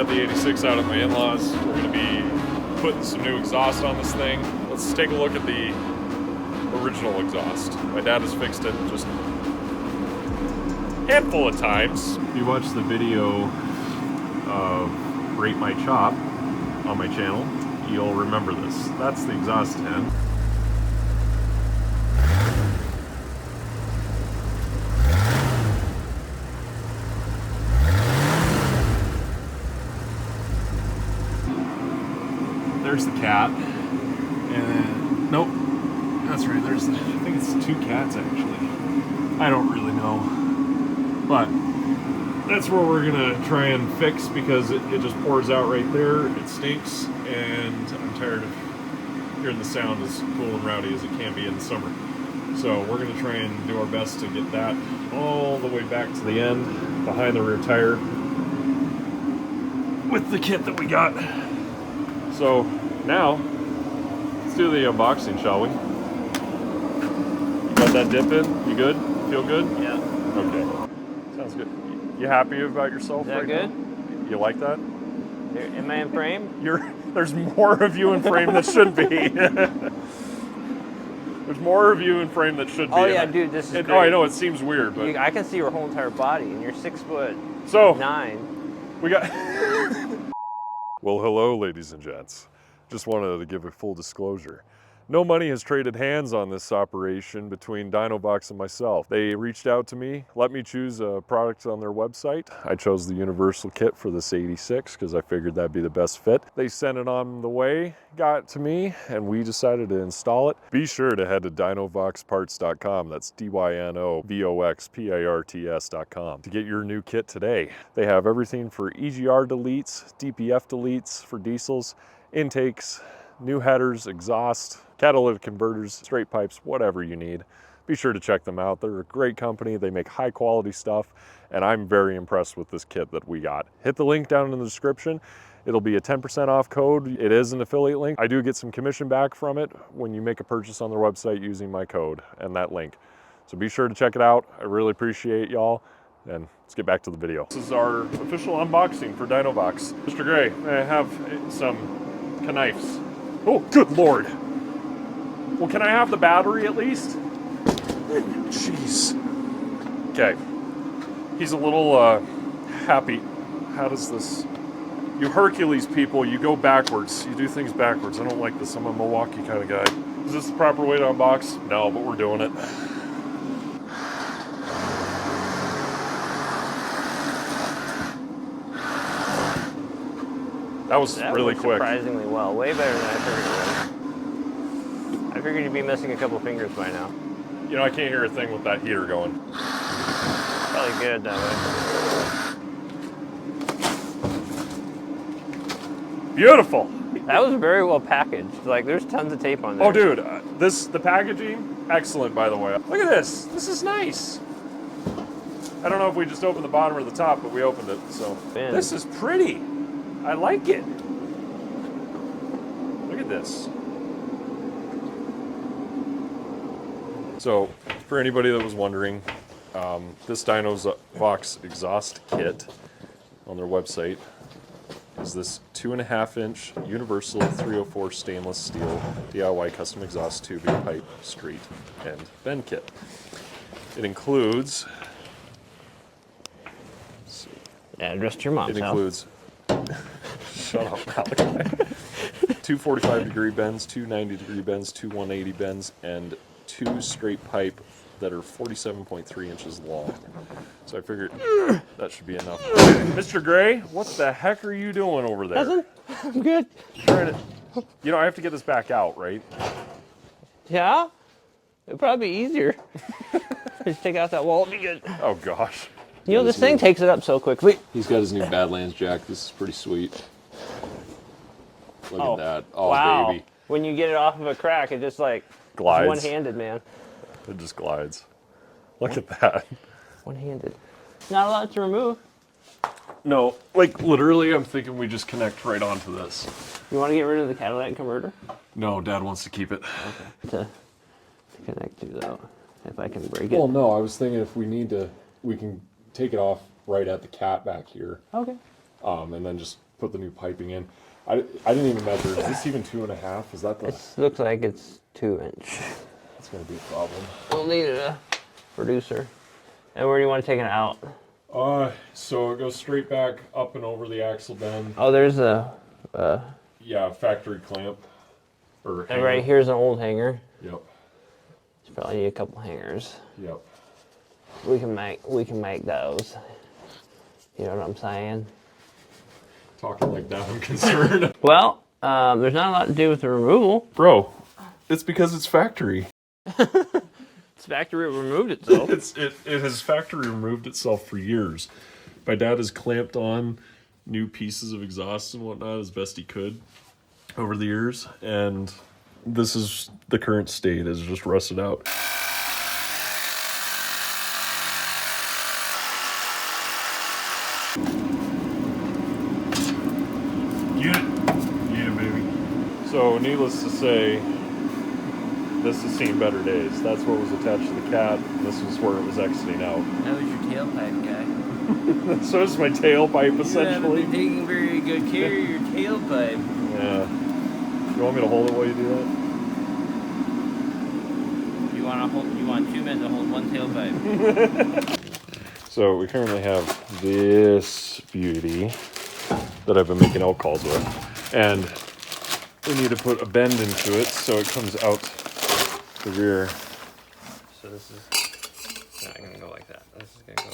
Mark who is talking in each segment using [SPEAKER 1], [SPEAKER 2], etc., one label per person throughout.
[SPEAKER 1] Got the 86 out at my in-laws. We're going to be putting some new exhaust on this thing. Let's take a look at the original exhaust. My dad has fixed it just a handful of times. If you watch the video of Rate My Chop on my channel, you'll remember this. That's the exhaust tin. There's the cat, and nope, that's right, there's the, I think it's 2 cats actually. I don't really know, but that's where we're gonna try and fix because it just pours out right there. It stinks, and I'm tired of hearing the sound as cool and rowdy as it can be in the summer. So we're gonna try and do our best to get that all the way back to the end, behind the rear tire, with the kit that we got. So now, let's do the unboxing, shall we? You got that dip in? You good? Feel good?
[SPEAKER 2] Yeah.
[SPEAKER 1] Okay. Sounds good. You happy about yourself right
[SPEAKER 2] good?
[SPEAKER 1] now? You like that?
[SPEAKER 2] Am I in frame?
[SPEAKER 1] There's more of you in frame that should be. There's more of you in frame that should be.
[SPEAKER 2] Oh yeah, dude, this is great.
[SPEAKER 1] Oh, I know, it seems weird, but...
[SPEAKER 2] I can see your whole entire body, and you're 6'9".
[SPEAKER 1] So, we got... Well, hello, ladies and gents. Just wanted to give a full disclosure. No money has traded hands on this operation between Dinovox and myself. They reached out to me, let me choose a product on their website. I chose the universal kit for this 86 because I figured that'd be the best fit. They sent it on the way, got to me, and we decided to install it. Be sure to head to dinovoxparts.com. That's DYNOVOXPARTS.com to get your new kit today. They have everything for EGR deletes, DPF deletes for diesels, intakes, new headers, exhaust, catalytic converters, straight pipes, whatever you need. Be sure to check them out. They're a great company. They make high quality stuff, and I'm very impressed with this kit that we got. Hit the link down in the description. It'll be a 10% off code. It is an affiliate link. I do get some commission back from it when you make a purchase on their website using my code and that link. So be sure to check it out. I really appreciate y'all, and let's get back to the video. This is our official unboxing for Dinovox. Mr. Gray, I have some knives. Oh, good Lord. Well, can I have the battery at least? Jeez. Okay. He's a little happy. How does this... You Hercules people, you go backwards. You do things backwards. I don't like this. I'm a Milwaukee kind of guy. Is this the proper way to unbox? No, but we're doing it. That was really quick.
[SPEAKER 2] Surprisingly well. Way better than I figured it would. I figured you'd be missing a couple fingers by now.
[SPEAKER 1] You know, I can't hear a thing with that heater going.
[SPEAKER 2] Probably good that
[SPEAKER 1] way. Beautiful.
[SPEAKER 2] That was very well packaged. Like, there's tons of tape on there.
[SPEAKER 1] Oh, dude. The packaging, excellent, by the way. Look at this. This is nice. I don't know if we just opened the bottom or the top, but we opened it, so.
[SPEAKER 2] Man.
[SPEAKER 1] This is pretty. I like it. Look at this. So, for anybody that was wondering, this Dinovox exhaust kit on their website is this 2.5-inch universal 304 stainless steel DIY custom exhaust tubing, pipe, street, and bend kit. It includes...
[SPEAKER 2] Address to your mom's house.
[SPEAKER 1] It includes... Shut up, Malachi. 2 45-degree bends, 2 90-degree bends, 2 180 bends, and 2 straight pipe that are 47.3 inches long. So I figured that should be enough. Mr. Gray, what the heck are you doing over there?
[SPEAKER 2] Nothing. I'm good.
[SPEAKER 1] Trying to, you know, I have to get this back out, right?
[SPEAKER 2] Yeah? It'd probably be easier. Just take out that wall, it'd be good.
[SPEAKER 1] Oh, gosh.
[SPEAKER 2] You know, this thing takes it up so quickly.
[SPEAKER 3] He's got his new Badlands jack. This is pretty sweet. Look at that. Oh,
[SPEAKER 2] wow.
[SPEAKER 3] baby.
[SPEAKER 2] When you get it off of a crack, it just like
[SPEAKER 1] glides.
[SPEAKER 2] One-handed, man.
[SPEAKER 1] It just glides. Look at that.
[SPEAKER 2] One-handed. Not a lot to remove.
[SPEAKER 1] No, like literally I'm thinking we just connect right onto this.
[SPEAKER 2] You want to get rid of the catalytic converter?
[SPEAKER 1] No, Dad wants to keep it.
[SPEAKER 2] Okay. To connect to though, if I can break it.
[SPEAKER 3] Well, no, I was thinking if we need to, we can take it off right at the cat back here.
[SPEAKER 2] Okay.
[SPEAKER 3] And then just
[SPEAKER 1] put the new piping in. I didn't even measure. Is this even 2.5? Is that the?
[SPEAKER 2] It looks like it's 2-inch.
[SPEAKER 1] That's gonna be a problem.
[SPEAKER 2] We'll need a producer. And where do you want to take it out?
[SPEAKER 1] So it goes straight back up and over the axle bend.
[SPEAKER 2] Oh, there's a.
[SPEAKER 1] Yeah, factory clamp. Or
[SPEAKER 2] And right here's an old hanger.
[SPEAKER 1] Yep.
[SPEAKER 2] It's probably need a couple hangers.
[SPEAKER 1] Yep.
[SPEAKER 2] We can make those. You know what I'm saying?
[SPEAKER 1] Talking like that, I'm concerned.
[SPEAKER 2] Well, there's not a lot to do with the removal.
[SPEAKER 1] Bro, it's because it's factory.
[SPEAKER 2] It's factory removed itself.
[SPEAKER 1] It has factory removed itself for years. My dad has clamped on new pieces of exhaust and whatnot as best he could over the years, and this is the current state. Is just rusted out. Get it, baby. So, needless to say, this has seen better days. That's what was attached to the cab. This was where it was exiting out.
[SPEAKER 2] That was your tailpipe, guy.
[SPEAKER 1] So is my tailpipe, essentially.
[SPEAKER 2] You haven't been taking very good care of your tailpipe.
[SPEAKER 1] Yeah. You want me to hold it while you do that?
[SPEAKER 2] You want 2 men to hold one tailpipe.
[SPEAKER 1] So we currently have this beauty that I've been making out calls with. And we need to put a bend into it so it comes out the rear.
[SPEAKER 2] So this is not going to go like that. This is going to go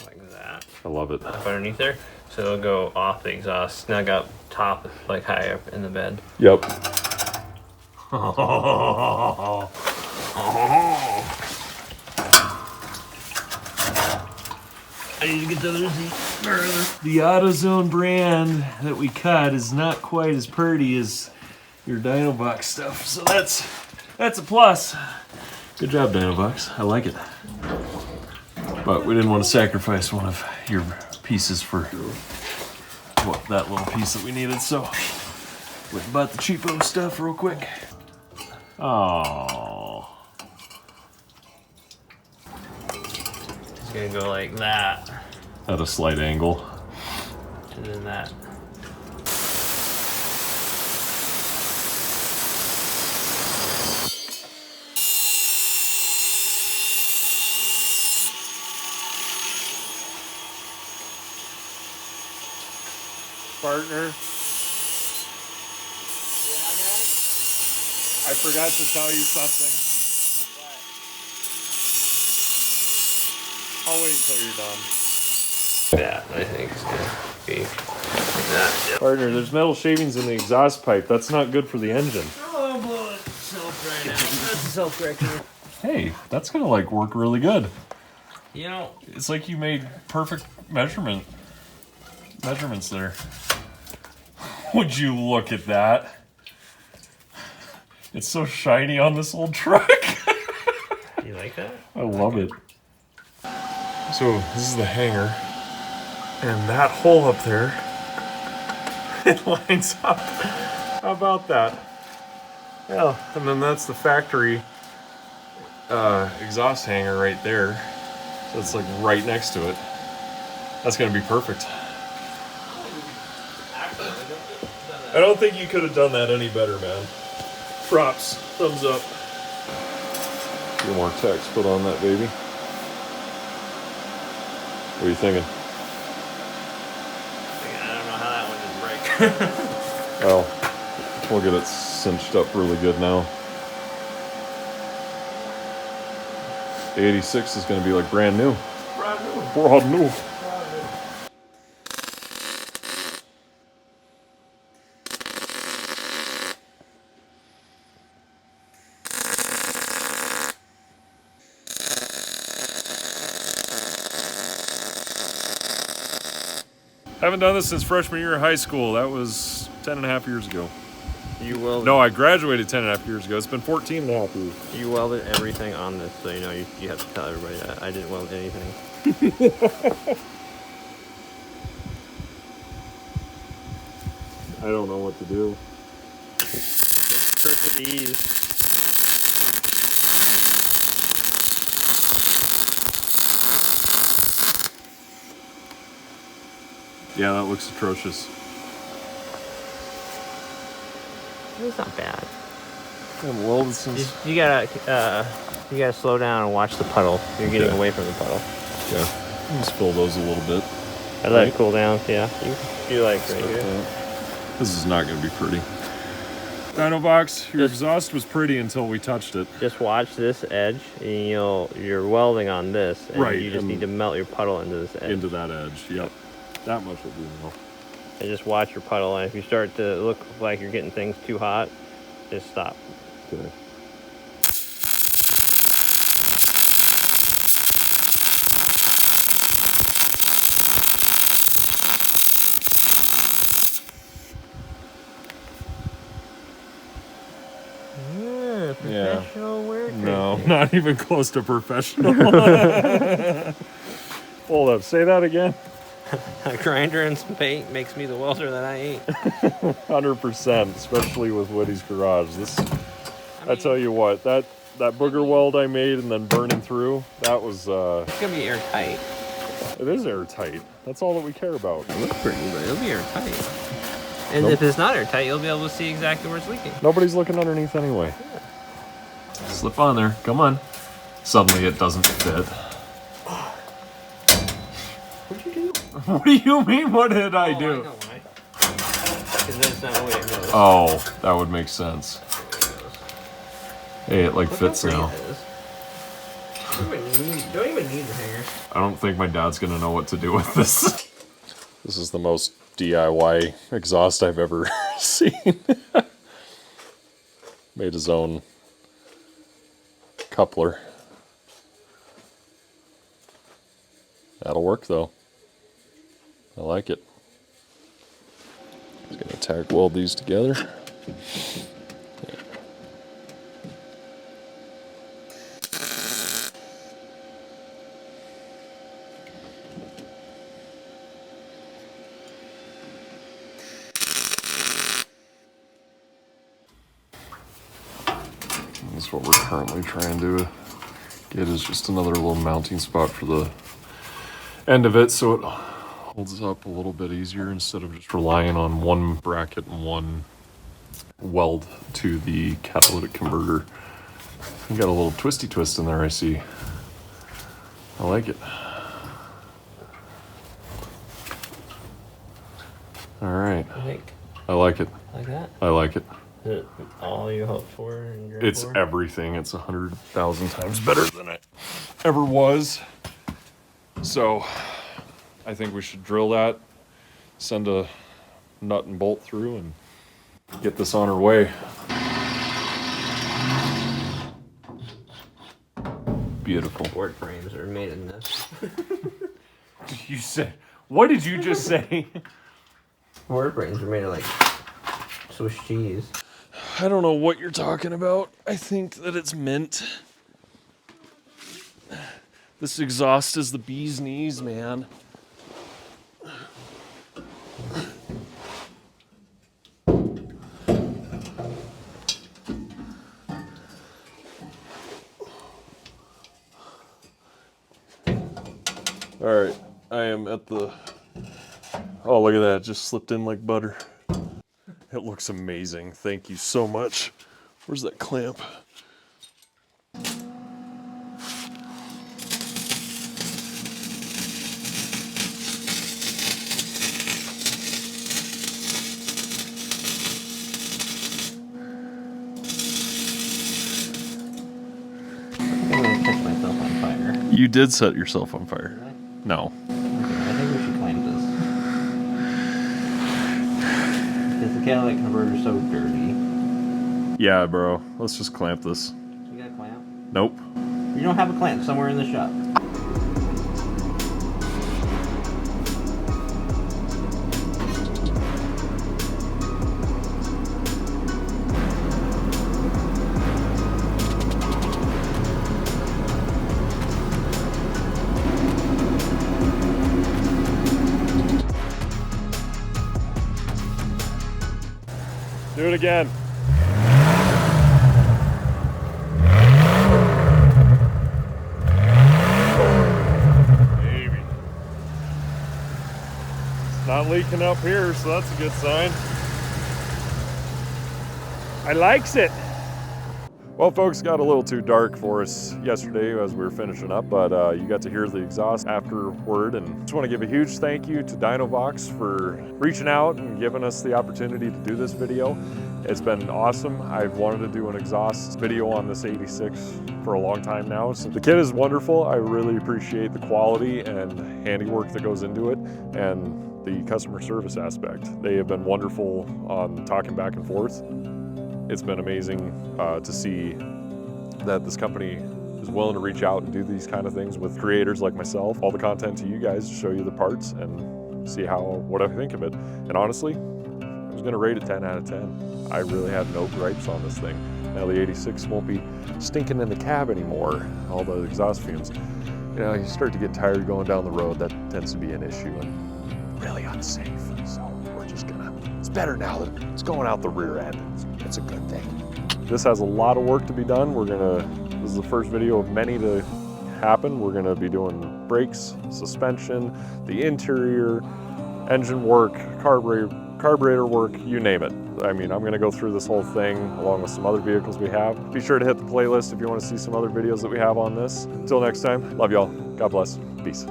[SPEAKER 2] like that.
[SPEAKER 1] I love it.
[SPEAKER 2] Up underneath there. So it'll go off the exhaust, snug up top, like high up in the bed.
[SPEAKER 1] Yep.
[SPEAKER 2] I need to get the other seat further.
[SPEAKER 1] The AutoZone brand that we cut is not quite as pretty as your Dinobox stuff, so that's a plus. Good job, Dinobox. I like it. But we didn't want to sacrifice one of your pieces for that little piece that we needed, so we bought the cheapo stuff real quick. Oh.
[SPEAKER 2] It's gonna go like that,
[SPEAKER 1] At a slight angle.
[SPEAKER 2] and then that.
[SPEAKER 1] Partner. I forgot to tell you something. I'll wait until you're done.
[SPEAKER 2] Yeah, I think it's gonna be like that. Yep.
[SPEAKER 1] Partner, there's metal shavings in the exhaust pipe. That's not good for the engine.
[SPEAKER 2] Oh, I'm blowing itself right now. That's a self-correction.
[SPEAKER 1] Hey, that's gonna like work really good.
[SPEAKER 2] You know,
[SPEAKER 1] It's like you made perfect measurements there. Would you look at that? It's so shiny on this old truck.
[SPEAKER 2] you like that?
[SPEAKER 1] I love it. So this is the hanger, and that hole up there, it lines up. How about that? Yeah, and then that's the factory exhaust hanger right there. So it's like right next to it. That's gonna be perfect. I don't think you could have done that any better, man. Props. Thumbs up. Get more text put on that baby. What are you thinking?
[SPEAKER 2] I don't know how that one didn't break.
[SPEAKER 1] Well, we'll get it cinched up really good now. The 86 is going to be like brand new.
[SPEAKER 2] Brand new.
[SPEAKER 1] Brand new. Haven't done this since freshman year of high school. That was 10 and a half years ago.
[SPEAKER 2] You welded.
[SPEAKER 1] No, I graduated 10 and a half years ago. It's been 14 and a half years.
[SPEAKER 2] You welded everything on this, so you know you have to tell everybody that I didn't weld anything.
[SPEAKER 1] I don't know what to do.
[SPEAKER 2] Just grip with ease.
[SPEAKER 1] Yeah, that looks atrocious.
[SPEAKER 2] It's not bad.
[SPEAKER 1] Yeah, well, this is...
[SPEAKER 2] You gotta slow down and watch the puddle. You're getting away from the puddle.
[SPEAKER 1] Yeah, just fill those a little bit.
[SPEAKER 2] I let it cool down. Yeah, you like right here.
[SPEAKER 1] This is not going to be pretty. Dinovox, your exhaust was pretty until we touched it.
[SPEAKER 2] Just watch this edge, and you're welding on this, and
[SPEAKER 1] Right,
[SPEAKER 2] you just need to melt your puddle into this edge.
[SPEAKER 1] Into that edge, yep. That much will do enough.
[SPEAKER 2] And just watch your puddle, and if you start to look like you're getting things too hot, just stop.
[SPEAKER 1] Okay.
[SPEAKER 2] Professional work.
[SPEAKER 1] No, not even close to professional. Hold up, say that again.
[SPEAKER 2] A grinder and some paint makes me the welder that I ain't.
[SPEAKER 1] 100%, especially with Witty's garage. I tell you what, that booger weld I made and then burning through, that was...
[SPEAKER 2] It's gonna be airtight.
[SPEAKER 1] It is airtight. That's all that we care about.
[SPEAKER 2] It looks pretty, but it'll be airtight. And if it's not airtight, you'll be able to see exactly where it's leaking.
[SPEAKER 1] Nobody's looking underneath anyway. Yeah. Slip on there. Come on. Suddenly it doesn't fit.
[SPEAKER 2] What'd you do?
[SPEAKER 1] What do you mean, what did I do?
[SPEAKER 2] I know why. Because that's not the way it goes.
[SPEAKER 1] Oh, that would make sense. Hey, it like fits now.
[SPEAKER 2] Don't even need the hanger.
[SPEAKER 1] I don't think my dad's gonna know what to do with this. This is the most DIY exhaust I've ever seen. Made his own coupler. That'll work though. I like it. Just gonna tack weld these together. That's what we're currently trying to get, is just another little mounting spot for the end of it so it holds up a little bit easier instead of just relying on one bracket and one weld to the catalytic converter. You got a little twisty twist in there, I see. I like it. All right.
[SPEAKER 2] I think.
[SPEAKER 1] I like it.
[SPEAKER 2] Like that?
[SPEAKER 1] I like it.
[SPEAKER 2] Is it all you hoped for and dreamed
[SPEAKER 1] It's
[SPEAKER 2] for?
[SPEAKER 1] everything. It's 100,000 times better than it ever was. So I think we should drill that, send a nut and bolt through, and get this on our way. Beautiful.
[SPEAKER 2] Board frames are made in this.
[SPEAKER 1] You said, what did you just say?
[SPEAKER 2] Board frames are made of like Swiss cheese.
[SPEAKER 1] I don't know what you're talking about. I think that it's mint. This exhaust is the bee's knees, man. All right, I am at the... Oh, look at that, it just slipped in like butter. It looks amazing. Thank you so much. Where's that clamp?
[SPEAKER 2] I'm gonna catch myself on fire.
[SPEAKER 1] You did set yourself on fire.
[SPEAKER 2] Did I?
[SPEAKER 1] No.
[SPEAKER 2] Okay, I think we should clamp this. Because the catalytic converter is so dirty.
[SPEAKER 1] Yeah, bro. Let's just clamp this.
[SPEAKER 2] You got a clamp?
[SPEAKER 1] Nope.
[SPEAKER 2] You don't have a clamp somewhere in the shop.
[SPEAKER 1] Do it again. Maybe. Not leaking up here, so that's a good sign. I likes it. Well, folks, got a little too dark for us yesterday as we were finishing up, but you got to hear the exhaust afterward, and just want to give a huge thank you to Dinovox for reaching out and giving us the opportunity to do this video. It's been awesome. I've wanted to do an exhaust video on this 86 for a long time now. So the kit is wonderful. I really appreciate the quality and handiwork that goes into it, and the customer service aspect. They have been wonderful on talking back and forth. It's been amazing to see that this company is willing to reach out and do these kind of things with creators like myself. All the content to you guys to show you the parts and see what I think of it. And honestly, I was gonna rate it 10 out of 10. I really have no gripes on this thing. Now the 86 won't be stinking in the cab anymore, all the exhaust fumes. You know, you start to get tired going down the road, that tends to be an issue and really unsafe. So we're just gonna, it's better now that it's going out the rear end. It's a good thing. This has a lot of work to be done. This is the first video of many to happen. We're gonna be doing brakes, suspension, the interior, engine work, carburetor work, you name it. I mean, I'm gonna go through this whole thing along with some other vehicles we have. Be sure to hit the playlist if you wanna see some other videos that we have on this. Until next time, love y'all. God bless. Peace.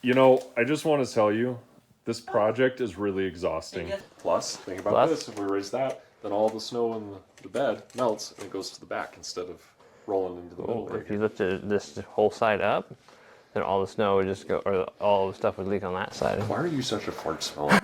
[SPEAKER 1] You know, I just want to tell you, this project is really exhausting. Plus, think about this, if we raise that, then all the snow in the bed melts and it goes to the back instead of rolling into the middle.
[SPEAKER 2] If you lifted this whole side up, then all the snow would just go, or all the stuff would leak on that side.
[SPEAKER 1] Why are you such a fart smeller?